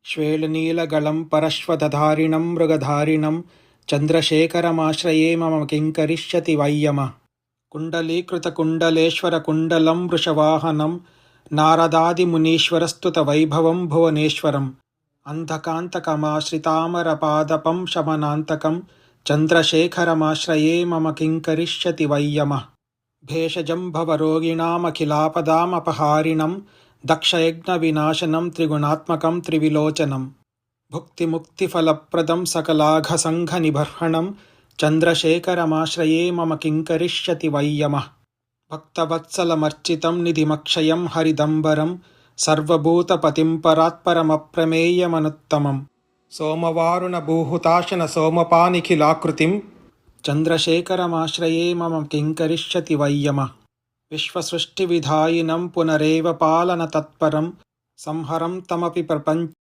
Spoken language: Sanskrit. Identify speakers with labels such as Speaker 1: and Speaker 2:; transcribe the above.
Speaker 1: श्वेलनीलगलं परश्वदधारिणं मृगधारिणं चन्द्रशेखरमाश्रये मम किं करिष्यति वै यमः। कुण्डलीकृतकुण्डलेश्वरकुण्डलं वृषवाहनं नारदादिमुनीश्वरस्तुतवैभवं भुवनेश्वरम् अन्धकान्तकमाश्रितामरपादपं शमनान्तकं चन्द्रशेखरमाश्रये मम किं करिष्यति वै यमः। भेषजं भवरोगिणामखिलापदामपहारिणं दक्षयज्ञविनाशनं त्रिगुणात्मकं त्रिविलोचनं भुक्तिमुक्तिफलप्रदं सकलाघसङ्घनिबर्हणं चन्द्रशेखरमाश्रये मम किं करिष्यति वै यमः। भक्तवत्सलमर्चितं निधिमक्षयं हरिदम्बरं सर्वभूतपतिं परात्परमप्रमेयमनुत्तमं सोमवारुणभूहुताशन सोमपानिखिलाकृतिं चन्द्रशेखरमाश्रये मम किं करिष्यति वै यमः। विश्वसृष्टिविधायिनं पुनरेव पालनतत्परं संहरं तमपि प्रपञ्च